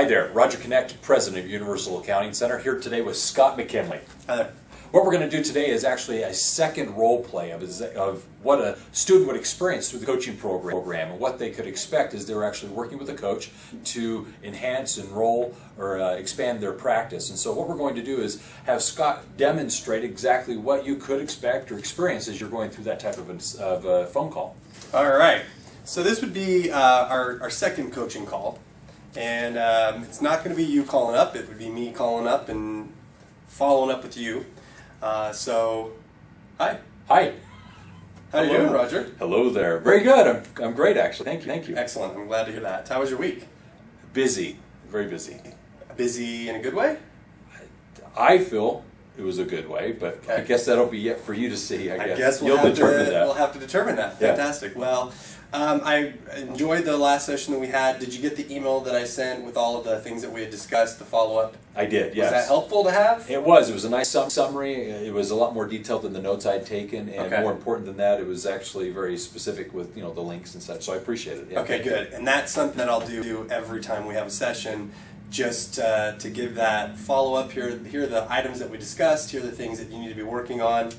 Hi there, Roger Connect, President of Universal Accounting Center, here today with Scott McKinley. Hi there. What we're going to do today is actually a second role play of what a student would experience through the coaching program and what they could expect as they're actually working with a coach to enhance, enroll, or expand their practice. And so what we're going to do is have Scott demonstrate exactly what you could expect or experience as you're going through that type of a phone call. All right. So this would be our second coaching call. And it's not going to be you calling up. It would be me calling up and following up with you. So, hi. Hi. How are you doing, Roger? Hello there. Very good. I'm great, actually. Thank you. Excellent. I'm glad to hear that. How was your week? Busy. Very busy. Busy in a good way? I feel it was a good way, but okay. I guess that'll be yet for you to see. I guess we'll you'll determine that. We'll have to determine that. Yeah. Fantastic. Well, I enjoyed the last session that we had. Did you get the email that I sent with all of the things that we had discussed, the follow-up? I did, yes. Was that helpful to have? It was. It was a nice summary. It was a lot more detailed than the notes I'd taken, and okay. more important than that, it was actually very specific with the links and such. So I appreciate it. Yeah, okay, good. And that's something that I'll do every time we have a session, just to give that follow-up. Here are the items that we discussed. Here are the things that you need to be working on.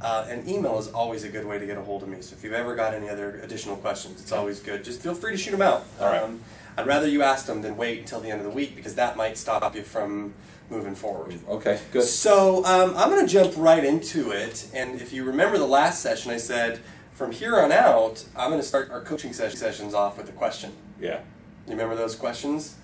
And email is always a good way to get a hold of me. So if you've ever got any other additional questions, it's always good. Just feel free to shoot them out. All right. I'd rather you ask them than wait until the end of the week, because that might stop you from moving forward. Okay, good. So I'm going to jump right into it. And if you remember the last session, I said from here on out, I'm going to start our coaching sessions off with a question. Yeah. You remember those questions?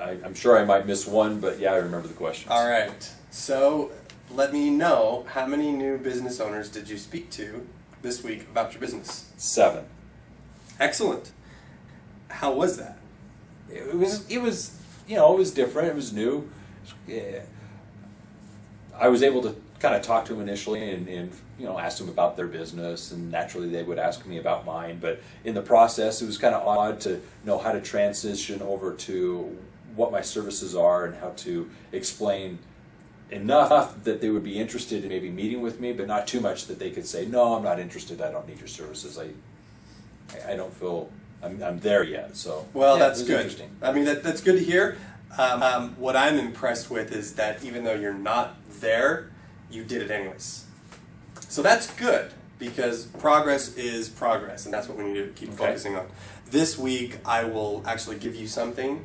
I'm sure I might miss one, but yeah, I remember the questions. All right. So let me know, how many new business owners did you speak to this week about your business? 7. Excellent. How was that? It was it was different. It was new. I was able to kind of talk to them initially and ask them about their business, and naturally they would ask me about mine. But in the process, it was kind of odd to know how to transition over to what my services are and how to explain enough that they would be interested in maybe meeting with me, but not too much that they could say, no, I'm not interested, I don't need your services, I don't feel I'm there yet. So well, yeah, that's good. I mean, that's good to hear. What I'm impressed with is that even though you're not there, you did it anyways. So that's good, because progress is progress, and that's what we need to keep focusing on. This week, I will actually give you something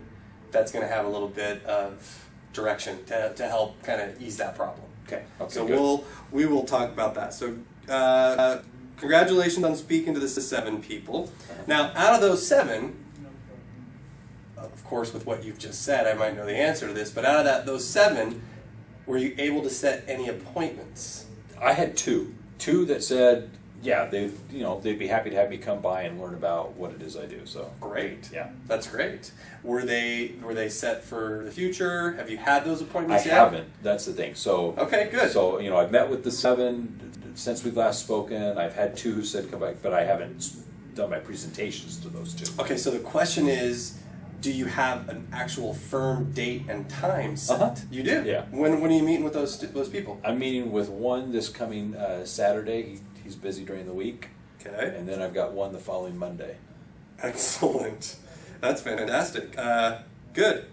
that's going to have a little bit of direction to help kind of ease that problem. Okay. So good. we will talk about that. So congratulations on speaking to the 7 people. Now, out of those 7, of course, with what you've just said, I might know the answer to this, but out of those 7, were you able to set any appointments? I had 2 that said, yeah, they'd be happy to have me come by and learn about what it is I do. So great. Yeah, that's great. Were they set for the future? Have you had those appointments I yet? haven't. That's the thing. So okay, good. So I've met with the 7 since we've last spoken. I've had 2 who said come back, but I haven't done my presentations to those 2. Okay, so the question is, do you have an actual firm date and time set? Uh-huh. You do? Yeah. When are you meeting with those people? I'm meeting with one this coming Saturday. He's busy during the week. Okay. And then I've got one the following Monday. Excellent. That's fantastic. Good.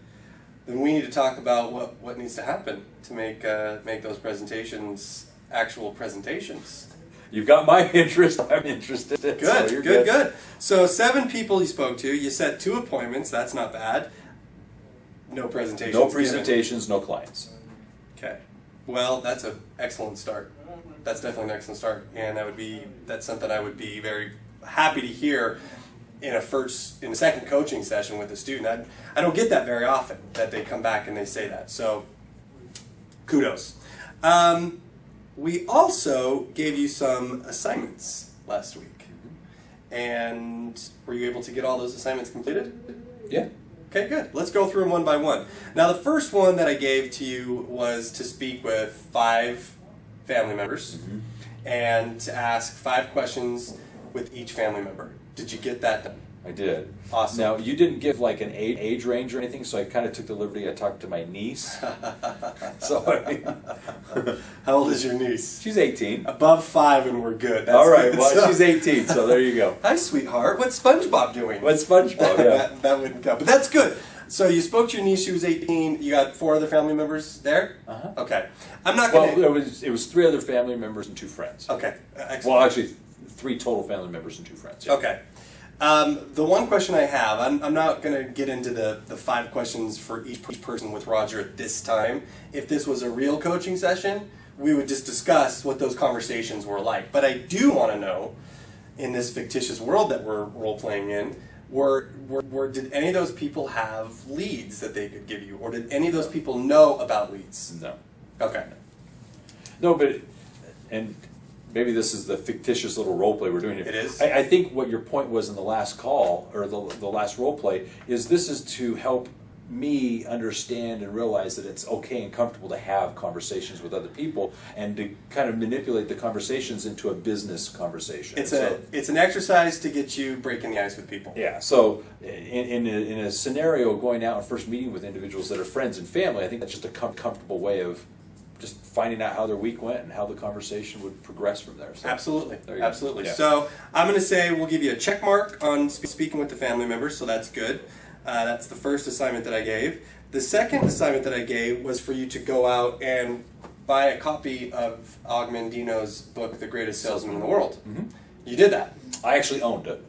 Then we need to talk about what needs to happen to make those presentations actual presentations. You've got my interest. I'm interested. Good, So good. So 7 people you spoke to. You set 2 appointments. That's not bad. No presentations. No presentations, no clients. Okay. Well, that's an excellent start. That's definitely an excellent start, and that's something I would be very happy to hear in a second coaching session with a student. I don't get that very often, that they come back and they say that. So, kudos. We also gave you some assignments last week. And were you able to get all those assignments completed? Yeah. Okay, good. Let's go through them one by one. Now, the first one that I gave to you was to speak with 5 family members and to ask 5 questions with each family member. Did you get that done? I did. Awesome. Now, you didn't give like an age range or anything, so I kind of took the liberty. I talked to my niece. How old is your niece? She's 18. Above 5 and we're good. That's all right, good. well, she's 18, so there you go. Hi, sweetheart. What's SpongeBob doing? What's SpongeBob? Yeah. that wouldn't count, but that's good. So you spoke to your niece. She was 18. You got 4 other family members there. Okay. I'm not Well, gonna. it was 3 other family members and 2 friends. Okay. Excellent. Well, actually, 3 total family members and 2 friends. Yeah. Okay. The one question I have, I'm not going to get into the 5 questions for each person with Roger at this time. If this was a real coaching session, we would just discuss what those conversations were like. But I do want to know, in this fictitious world that we're role-playing in, did any of those people have leads that they could give you? Or did any of those people know about leads? No. Okay. No, but, and maybe this is the fictitious little role play we're doing here. It is? I think what your point was in the last call, or the last role play, is this is to help me understand and realize that it's okay and comfortable to have conversations with other people and to kind of manipulate the conversations into a business conversation. It's an exercise to get you breaking the ice with people. Yeah, so in a scenario going out and first meeting with individuals that are friends and family, I think that's just a comfortable way of just finding out how their week went and how the conversation would progress from there. So, Absolutely, there you go. absolutely. Yeah. So I'm going to say we'll give you a check mark on speaking with the family members, so that's good. That's the first assignment that I gave. The second assignment that I gave was for you to go out and buy a copy of Og Mandino's book, The Greatest Salesman in the World. Mm-hmm. You did that. I actually owned it.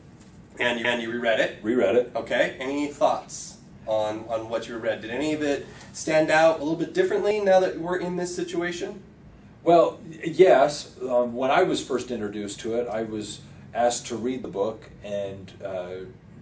And you reread it. Reread it. Okay. Any thoughts on what you read? Did any of it stand out a little bit differently now that we're in this situation? Well, yes. When I was first introduced to it, I was asked to read the book and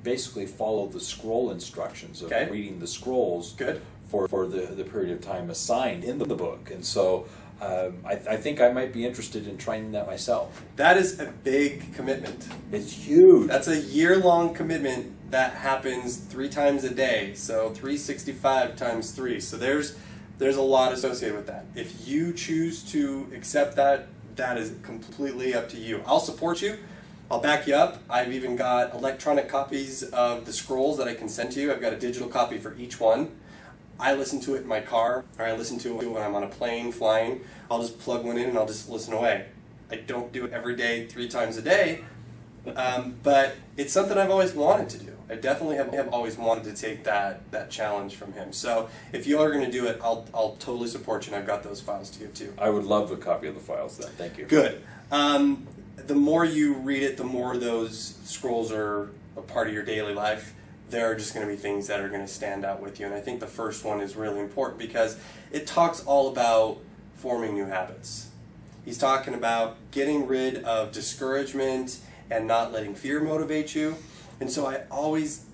basically follow the scroll instructions of Okay. reading the scrolls Good. for the period of time assigned in the book. And so I think I might be interested in trying that myself. That is a big commitment. It's huge. That's a year-long commitment that happens 3 times a day. So 365 times 3. So there's a lot associated with that. If you choose to accept that, that is completely up to you. I'll support you. I'll back you up. I've even got electronic copies of the scrolls that I can send to you. I've got a digital copy for each one. I listen to it in my car, or I listen to it when I'm on a plane flying. I'll just plug one in and I'll just listen away. I don't do it every day, 3 times a day, but it's something I've always wanted to do. I definitely have always wanted to take that challenge from him. So if you are going to do it, I'll totally support you, and I've got those files to give too. I would love a copy of the files then. Thank you. Good. The more you read it, the more those scrolls are a part of your daily life. There are just going to be things that are going to stand out with you. And I think the first one is really important because it talks all about forming new habits. He's talking about getting rid of discouragement and not letting fear motivate you. And so I always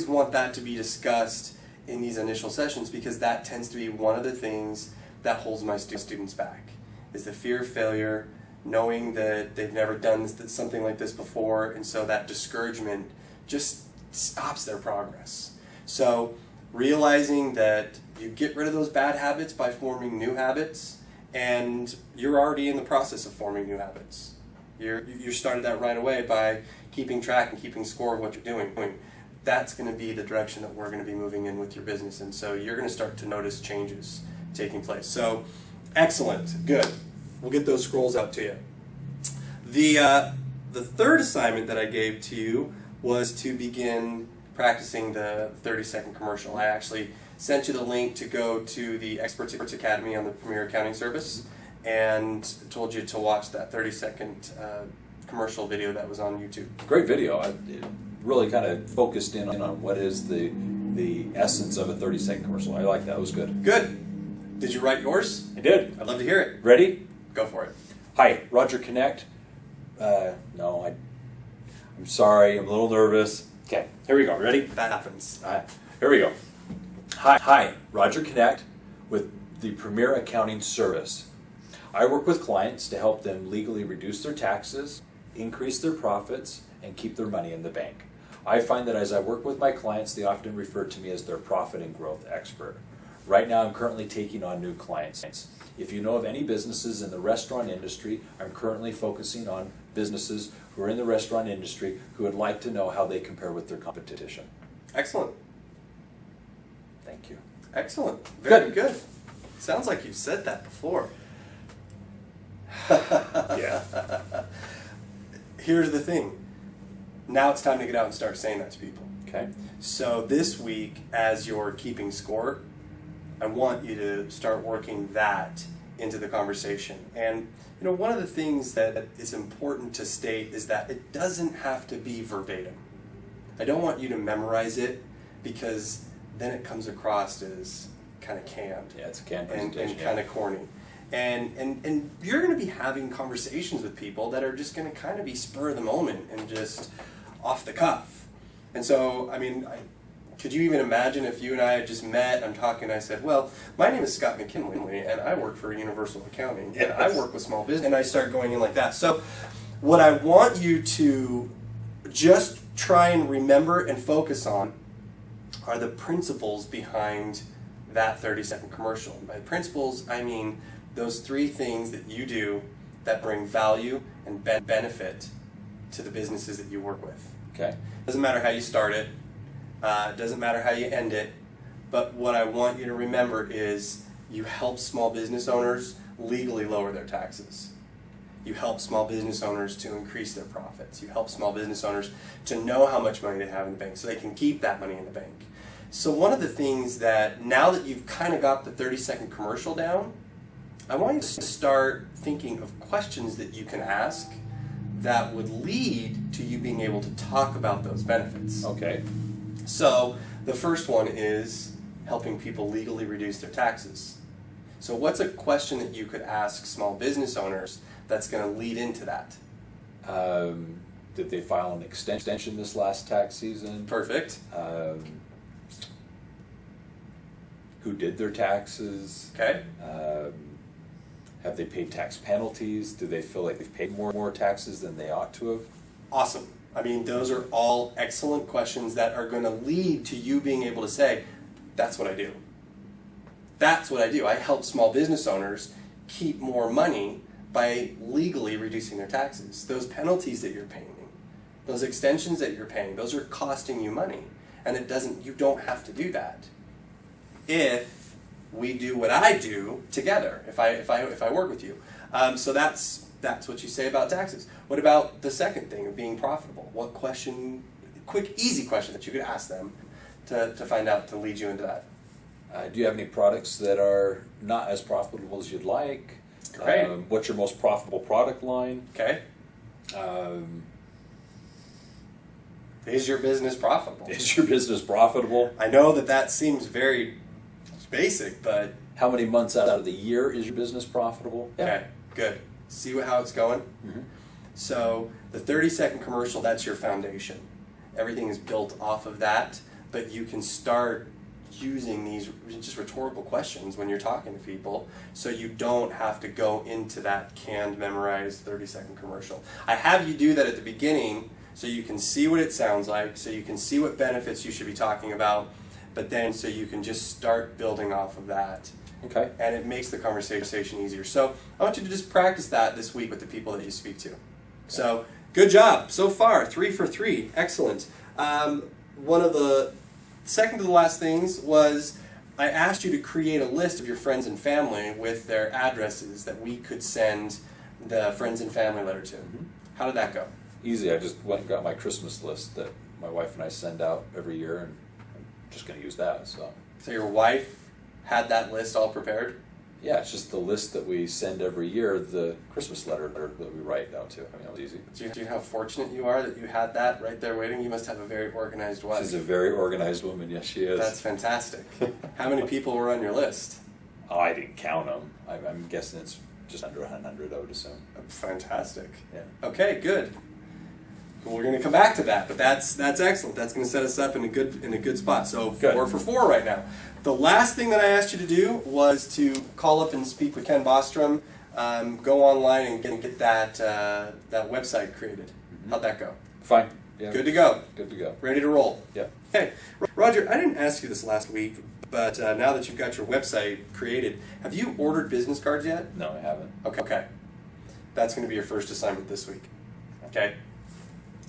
want that to be discussed in these initial sessions because that tends to be one of the things that holds my students back, is the fear of failure, knowing that they've never done something like this before, and so that discouragement just stops their progress. So realizing that you get rid of those bad habits by forming new habits, and you're already in the process of forming new habits. You started that right away by keeping track and keeping score of what you're doing. That's going to be the direction that we're going to be moving in with your business, and so you're going to start to notice changes taking place. So excellent, good. We'll get those scrolls out to you. The third assignment that I gave to you was to begin practicing the 30-second commercial. I actually sent you the link to go to the Experts Academy on the Premier Accounting Service and told you to watch that 30-second commercial video that was on YouTube. Great video. It really kind of focused in on what is the essence of a 30-second commercial. I like that. It was good. Good. Did you write yours? I did. I'd love to hear it. Ready? Go for it. Hi, Roger Connect. No, I'm sorry. I'm a little nervous. Okay, here we go. Ready? That happens. Here we go. Hi, Roger Connect with the Premier Accounting Service. I work with clients to help them legally reduce their taxes, increase their profits, and keep their money in the bank. I find that as I work with my clients, they often refer to me as their profit and growth expert. Right now, I'm currently taking on new clients. If you know of any businesses in the restaurant industry, I'm currently focusing on businesses who are in the restaurant industry who would like to know how they compare with their competition. Excellent. Thank you. Excellent. Very good. Sounds like you've said that before. Yeah. Here's the thing. Now it's time to get out and start saying that to people. Okay. So this week, as you're keeping score, I want you to start working that into the conversation. And one of the things that is important to state is that it doesn't have to be verbatim. I don't want you to memorize it, because then it comes across as kind of canned. Yeah, it's a canned and presentation. kind of corny. And you're going to be having conversations with people that are just going to kind of be spur of the moment and just off the cuff. And so, could you even imagine if you and I had just met, I'm talking, I said, well, my name is Scott McKinley, and I work for Universal Accounting, yes. and I work with small business, and I start going in like that. So what I want you to just try and remember and focus on are the principles behind that 30-second commercial. By principles, I mean those three things that you do that bring value and benefit to the businesses that you work with. Okay. Doesn't matter how you start it, doesn't matter how you end it, but what I want you to remember is you help small business owners legally lower their taxes. You help small business owners to increase their profits. You help small business owners to know how much money they have in the bank so they can keep that money in the bank. So one of the things that, now that you've kind of got the 30-second commercial down, I want you to start thinking of questions that you can ask that would lead to you being able to talk about those benefits. Okay. So the first one is helping people legally reduce their taxes. So what's a question that you could ask small business owners that's going to lead into that? Did they file an extension this last tax season? Perfect. Who did their taxes? Okay. Have they paid tax penalties? Do they feel like they've paid more taxes than they ought to have? Awesome. Those are all excellent questions that are going to lead to you being able to say, that's what I do. That's what I do. I help small business owners keep more money by legally reducing their taxes. Those penalties that you're paying, those extensions that you're paying, those are costing you money. And you don't have to do that if we do what I do together, if I work with you. So that's what you say about taxes. What about the second thing of being profitable? What question, quick, easy question that you could ask them to find out, to lead you into that? Do you have any products that are not as profitable as you'd like? Great. What's your most profitable product line? Okay. Is your business profitable? Is your business profitable? I know that seems very basic, but... How many months out of the year is your business profitable? Okay, good. See how it's going? Mm-hmm. So the 30-second commercial, that's your foundation. Everything is built off of that, but you can start using these just rhetorical questions when you're talking to people, so you don't have to go into that canned, memorized 30-second commercial. I have you do that at the beginning so you can see what it sounds like, so you can see what benefits you should be talking about, but then so you can just start building off of that. Okay. And it makes the conversation easier. So I want you to just practice that this week with the people that you speak to. So good job so far, 3 for 3, excellent. One of the second to the last things was I asked you to create a list of your friends and family with their addresses that we could send the friends and family letter to. Mm-hmm. How did that go? Easy. I just went and got my Christmas list that my wife and I send out every year, and I'm just going to use that. So your wife had that list all prepared? yeah, it's just the list that we send every year, the Christmas letter that we write out to. I mean, it was easy. Do you know how fortunate you are that you had that right there waiting? You must have a very organized wife. She's a very organized woman. Yes, she is. That's fantastic. How many people were on your list? Oh, I didn't count them. I'm guessing it's just under 100, I would assume. Fantastic. Yeah. Okay, good. Well, we're going to come back to that, but that's excellent. That's going to set us up in a good spot. So Good. 4 for 4 right now. The last thing that I asked you to do was to call up and speak with Ken Bostrom. Go online and get that website created. Mm-hmm. How'd that go? Fine. Yeah. Good to go. Good to go. Ready to roll. Yeah. Okay, Roger, I didn't ask you this last week, but now that you've got your website created, have you ordered business cards yet? No, I haven't. Okay. That's going to be your first assignment this week. Okay?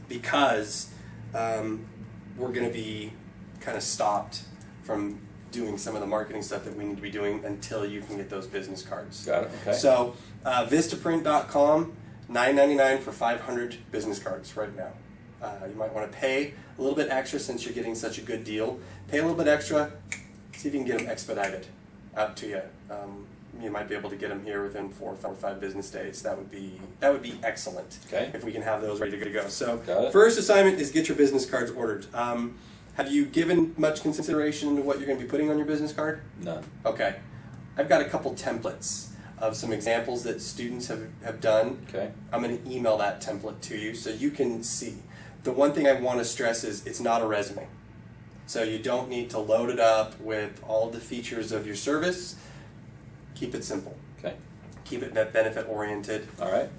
Because we're going to be kind of stopped from doing some of the marketing stuff that we need to be doing until you can get those business cards. Got it. Okay. So, Vistaprint.com, $9.99 for 500 business cards right now. You might want to pay a little bit extra since you're getting such a good deal. Pay a little bit extra, see if you can get them expedited out to you. You might be able to get them here within 4 or 5 business days. That would be excellent. Okay. If we can have those ready to go. So Got it. first assignment is get your business cards ordered. Have you given much consideration to what you're going to be putting on your business card? None. Okay. I've got a couple templates of some examples that students have done. Okay. I'm going to email that template to you so you can see. The one thing I want to stress is it's not a resume. So you don't need to load it up with all the features of your service. Keep it simple. Okay. Keep it benefit oriented. All right.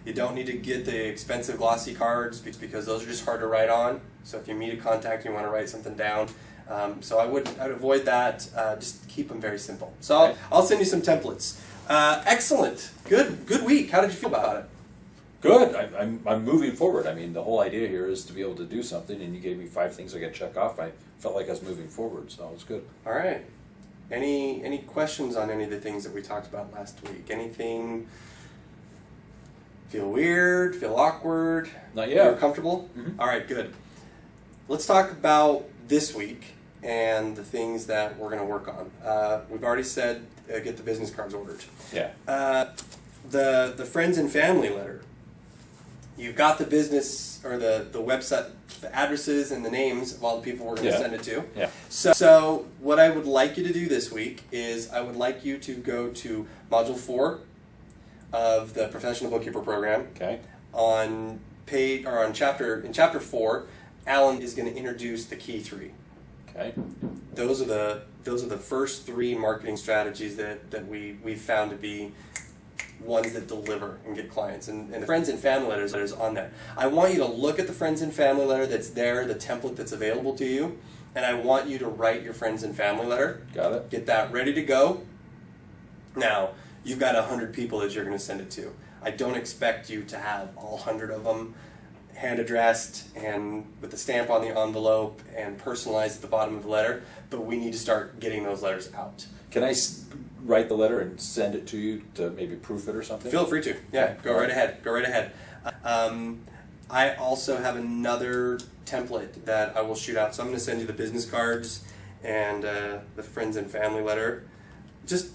You don't need to get the expensive glossy cards because those are just hard to write on. So if you meet a contact, you want to write something down. So I'd avoid that. Just keep them very simple. So Okay. I'll send you some templates. Excellent. Good week. How did you feel about it? Good. I'm moving forward. I mean, the whole idea here is to be able to do something, and you gave me 5 things I got to check off. I felt like I was moving forward, so it was good. All right. Any questions on any of the things that we talked about last week? Anything feel weird? Feel awkward? Not yet. You're comfortable? Mhm. All right, good. Let's talk about this week and the things that we're going to work on. We've already said get the business cards ordered. Yeah. The friends and family letter. You've got the business or the website, the addresses and the names of all the people we're going to Yeah. send it to. Yeah. So what I would like you to do this week is I would like you to go to Module 4 of the Professional Bookkeeper Program. Okay. On page or in chapter 4, Alan is going to introduce the key 3. Okay. Those are the first 3 marketing strategies that we've found to be ones that deliver and get clients. And the friends and family letters that is on there. I want you to look at the friends and family letter that's there, the template that's available to you, and I want you to write your friends and family letter. Got it. Get that ready to go. Now, you've got 100 people that you're going to send it to. I don't expect you to have all 100 of them hand addressed and with a stamp on the envelope and personalized at the bottom of the letter, but we need to start getting those letters out. Can I write the letter and send it to you to maybe proof it or something? Feel free to. Yeah, go right ahead. Go right ahead. I also have another template that I will shoot out. So I'm going to send you the business cards and the friends and family letter. Just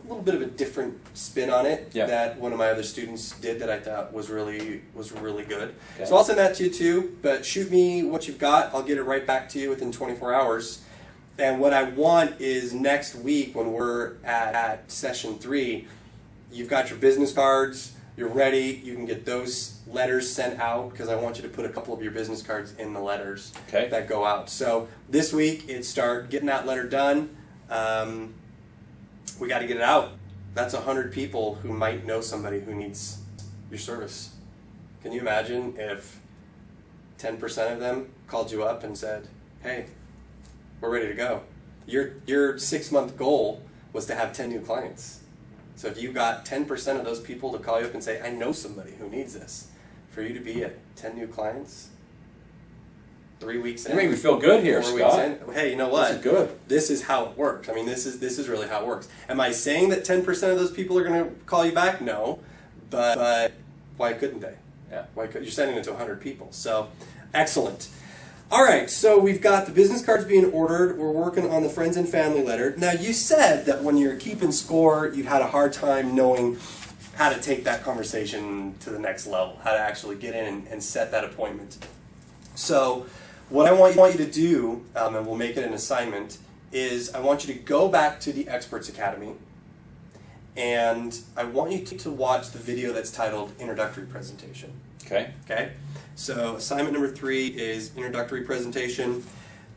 a little bit of a different spin on it that one of my other students did that I thought was really good. Okay. So I'll send that to you too, but shoot me what you've got. I'll get it right back to you within 24 hours. And what I want is next week when we're at session 3, you've got your business cards, you're ready, you can get those letters sent out because I want you to put a couple of your business cards in the letters that go out. So this week, it's start getting that letter done. We got to get it out. That's 100 people who might know somebody who needs your service. Can you imagine if 10% of them called you up and said, hey, we're ready to go. Your 6-month goal was to have 10 new clients. So if you got 10% of those people to call you up and say, I know somebody who needs this, for you to be at 10 new clients, 3 weeks in. You make me feel good here, 4 Scott. weeks in. Hey, you know what? This is good. This is how it works. I mean, this is really how it works. Am I saying that 10% of those people are going to call you back? No, but why couldn't they? Yeah. You're sending it to 100 people. So, excellent. All right, so we've got the business cards being ordered. We're working on the friends and family letter. Now, you said that when you're keeping score, you had a hard time knowing how to take that conversation to the next level, how to actually get in and set that appointment. So what I want you to do, and we'll make it an assignment, is I want you to go back to the Experts Academy, and I want you to watch the video that's titled Introductory Presentation. Okay. Okay? So assignment number 3 is Introductory Presentation.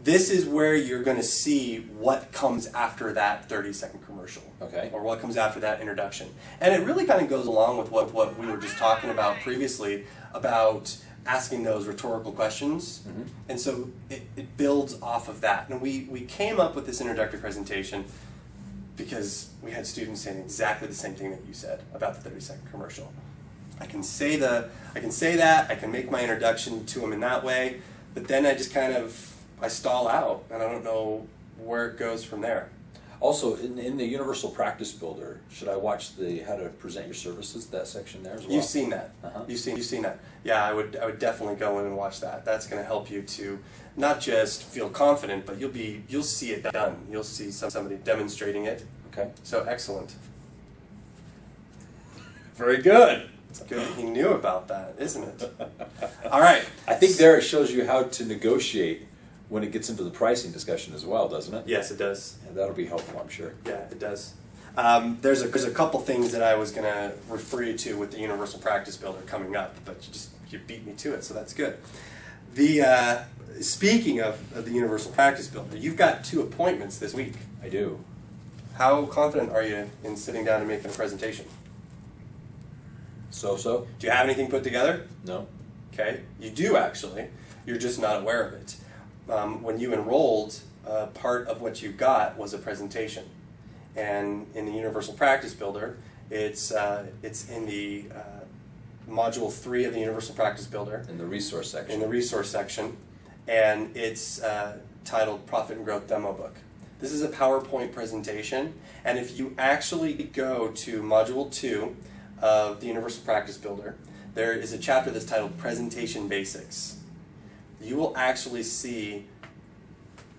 This is where you're going to see what comes after that 30-second commercial. Okay. Or what comes after that introduction. And it really kind of goes along with what we were just talking about previously about asking those rhetorical questions. Mm-hmm. And so it builds off of that. And we came up with this introductory presentation because we had students saying exactly the same thing that you said about the 30-second commercial. I can say that, I can make my introduction to them in that way, but then I just I stall out, and I don't know where it goes from there. Also, in the Universal Practice Builder, should I watch the how to present your services, that section there as well? You've seen that. Uh-huh. You've seen that. Yeah, I would definitely go in and watch that. That's going to help you to not just feel confident, but you'll see it done. You'll see somebody demonstrating it. Okay. So excellent. Very good. It's good that you knew about that, isn't it? All right. I think there it shows you how to negotiate when it gets into the pricing discussion as well, doesn't it? Yes, it does. Yeah, that'll be helpful, I'm sure. Yeah, it does. There's a couple things that I was going to refer you to with the Universal Practice Builder coming up, but you beat me to it, so that's good. The speaking of the Universal Practice Builder, you've got 2 appointments this week. I do. How confident are you in sitting down and making a presentation? So? Do you have anything put together? No. Okay, you do actually. You're just not aware of it. When you enrolled, part of what you got was a presentation. And in the Universal Practice Builder, it's in the Module 3 of the Universal Practice Builder. In the resource section. In the resource section. And it's titled Profit and Growth Demo Book. This is a PowerPoint presentation. And if you actually go to Module 2 of the Universal Practice Builder, there is a chapter that's titled Presentation Basics. You will actually see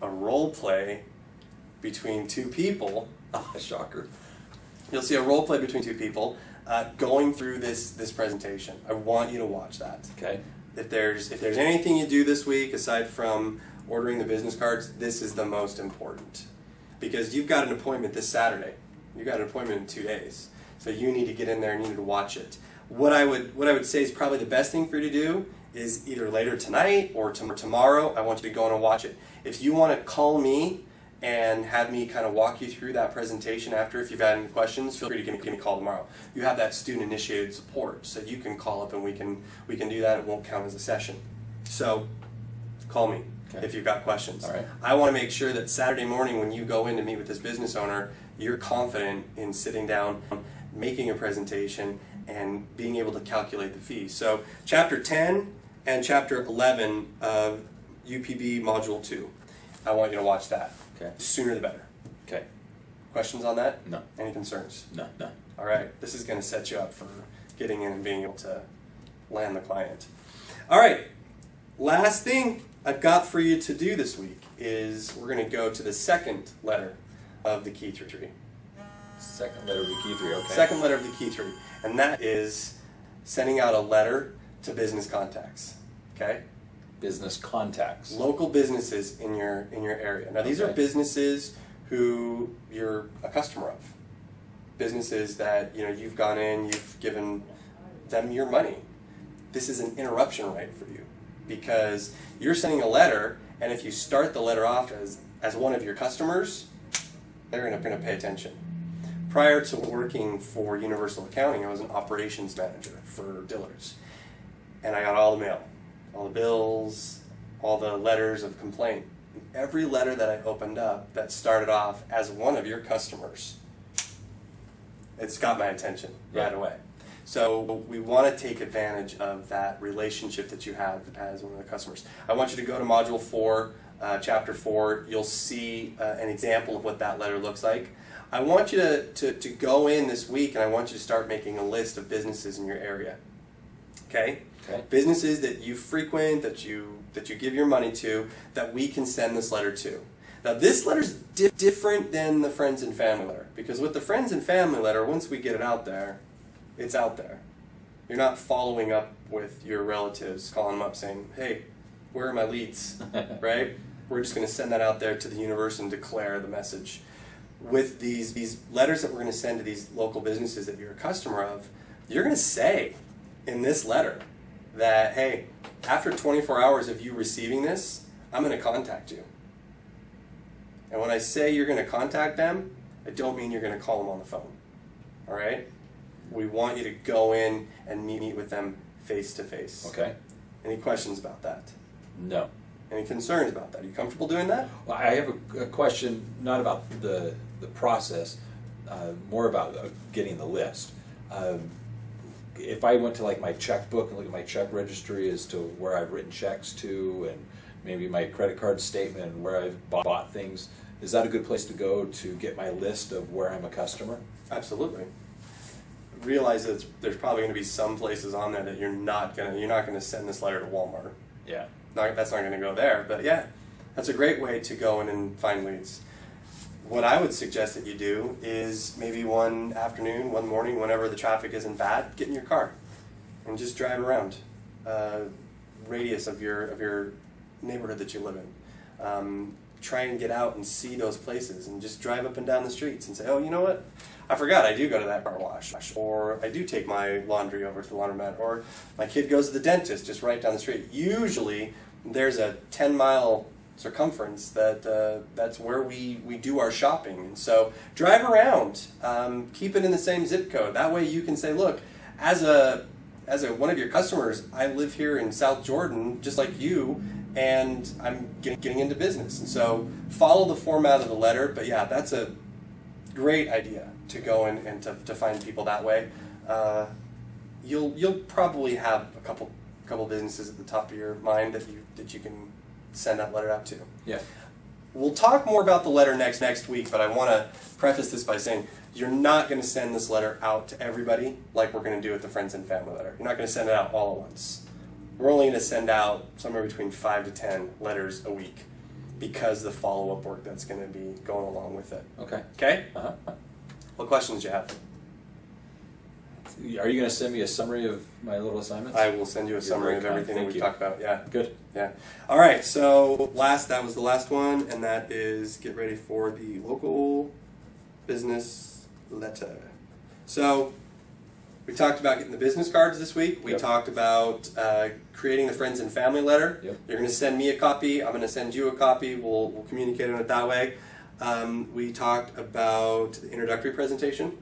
a role play between 2 people. Shocker. You'll see a role play between 2 people going through this presentation. I want you to watch that. Okay. If there's anything you do this week aside from ordering the business cards, this is the most important. Because you've got an appointment this Saturday. You've got an appointment in 2 days. So you need to get in there and you need to watch it. What I would say is probably the best thing for you to do is either later tonight or tomorrow, I want you to go in and watch it. If you want to call me and have me kind of walk you through that presentation after, if you've had any questions, feel free to give me a call tomorrow. You have that student-initiated support, so you can call up and we can do that. It won't count as a session. So call me if you've got questions. All right. I want to make sure that Saturday morning when you go in to meet with this business owner, you're confident in sitting down, making a presentation, and being able to calculate the fee. So Chapter 10 and Chapter 11 of UPB Module 2. I want you to watch that. Okay. The sooner the better. Okay. Questions on that? No. Any concerns? No. All right. This is going to set you up for getting in and being able to land the client. All right. Last thing I've got for you to do this week is we're going to go to the second letter of the key tree. Second letter of the key tree, okay. Second letter of the key tree. And that is sending out a letter to business contacts. Okay? Business contacts. Local businesses in your area. Now these are businesses who you're a customer of. Businesses that you've gone in, you've given them your money. This is an interruption right for you because you're sending a letter, and if you start the letter off as one of your customers, they're going to pay attention. Prior to working for Universal Accounting, I was an operations manager for Dillard's, and I got all the mail. All the bills, all the letters of complaint. Every letter that I opened up that started off as one of your customers, it's got my attention right away. So we want to take advantage of that relationship that you have as one of the customers. I want you to go to Module 4, Chapter 4. You'll see an example of what that letter looks like. I want you to go in this week and I want you to start making a list of businesses in your area. Okay? Businesses that you frequent, that you give your money to, that we can send this letter to. Now this letter is different than the friends and family letter, because with the friends and family letter, once we get it out there, it's out there. You're not following up with your relatives, calling them up saying, hey, where are my leads, right? We're just going to send that out there to the universe and declare the message. With these letters that we're going to send to these local businesses that you're a customer of, you're going to say in this letter that, hey, after 24 hours of you receiving this, I'm going to contact you. And when I say you're going to contact them, I don't mean you're going to call them on the phone. All right? We want you to go in and meet with them face to face. Okay. Any questions about that? No. Any concerns about that? Are you comfortable doing that? Well, I have a question, not about the process, more about getting the list. If I went to like my checkbook and look at my check registry as to where I've written checks to, and maybe my credit card statement and where I've bought things, is that a good place to go to get my list of where I'm a customer? Absolutely. Realize that there's probably going to be some places on there that you're not gonna send this letter to Walmart. Yeah. That's not going to go there. But yeah, that's a great way to go in and find leads. What I would suggest that you do is maybe one afternoon, one morning, whenever the traffic isn't bad, get in your car and just drive around radius of your neighborhood that you live in. Try and get out and see those places and just drive up and down the streets and say, oh, you know what? I forgot I do go to that car wash, or I do take my laundry over to the laundromat, or my kid goes to the dentist just right down the street. Usually there's a 10-mile circumference that's where we do our shopping. And so drive around, keep it in the same zip code. That way you can say, look, as one of your customers, I live here in South Jordan just like you, and I'm getting into business. And so follow the format of the letter, but yeah, that's a great idea to go in and to find people that way. You'll probably have a couple businesses at the top of your mind that you can send that letter out to. Yeah. We'll talk more about the letter next week, but I want to preface this by saying you're not going to send this letter out to everybody like we're going to do with the friends and family letter. You're not going to send it out all at once. We're only going to send out somewhere between 5 to 10 letters a week because the follow-up work that's going to be going along with it. Okay. Okay? Uh-huh. What questions do you have? Are you going to send me a summary of my little assignments? I will send you a You're summary very of kind. everything Thank we've you. talked about. Yeah. Good. Yeah. All right. So that was the last one, and that is get ready for the local business letter. So we talked about getting the business cards this week. We Yep. talked about creating the friends and family letter. Yep. You're going to send me a copy. I'm going to send you a copy. We'll communicate on it that way. We talked about the introductory presentation.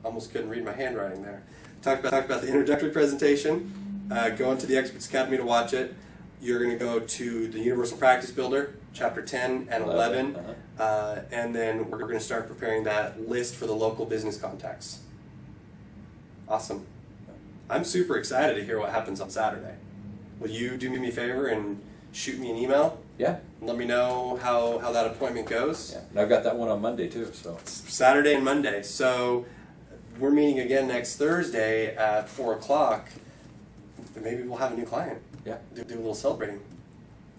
Almost couldn't read my handwriting there. Talked about the introductory presentation. Go into the Experts Academy to watch it. You're going to go to the Universal Practice Builder, Chapter 10 and 11. And then we're going to start preparing that list for the local business contacts. Awesome. I'm super excited to hear what happens on Saturday. Will you do me a favor and shoot me an email? Yeah. Let me know how that appointment goes. Yeah. And I've got that one on Monday too. So Saturday and Monday. So we're meeting again next Thursday at 4 o'clock. Maybe we'll have a new client. yeah. Do a little celebrating.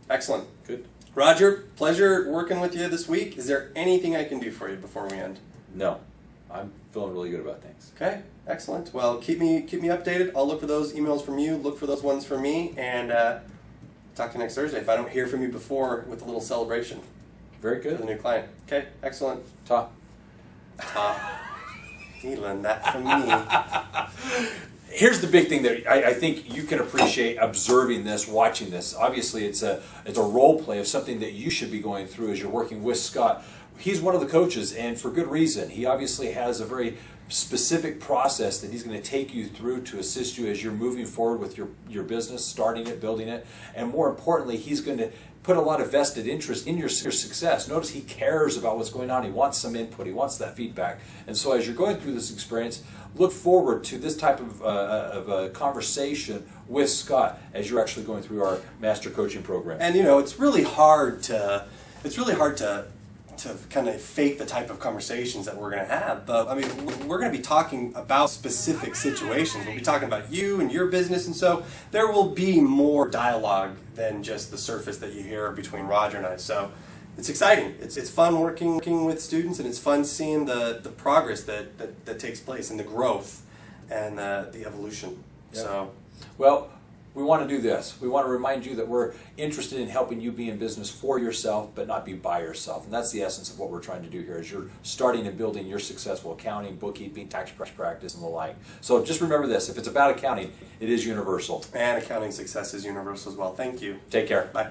Excellent. Good. Roger, pleasure working with you this week. Is there anything I can do for you before we end? No, I'm feeling really good about things. Okay, excellent. Well, keep me updated. I'll look for those emails from you, look for those ones from me, and talk to you next Thursday if I don't hear from you before with a little celebration Very for the good. new client. Okay, excellent. Ta. He learned that from me. Here's the big thing that I think you can appreciate observing this, watching this. Obviously, it's a role play of something that you should be going through as you're working with Scott. He's one of the coaches, and for good reason. He obviously has a very specific process that he's going to take you through to assist you as you're moving forward with your business, starting it, building it, and more importantly, he's going to put a lot of vested interest in your success. Notice he cares about what's going on. He wants some input. He wants that feedback. And so as you're going through this experience, look forward to this type of a conversation with Scott as you're actually going through our master coaching program. And you know, it's really hard to kind of fake the type of conversations that we're going to have. But I mean, we're going to be talking about specific situations. We'll be talking about you and your business, and so there will be more dialogue than just the surface that you hear between Roger and I. So it's exciting. It's fun working with students, and it's fun seeing the progress that takes place and the growth and the evolution. Yep. So, well, we want to do this. We want to remind you that we're interested in helping you be in business for yourself, but not be by yourself. And that's the essence of what we're trying to do here as you're starting and building your successful accounting, bookkeeping, tax practice, and the like. So just remember this. If it's about accounting, it is universal. and accounting success is universal as well. Thank you. Take care. Bye.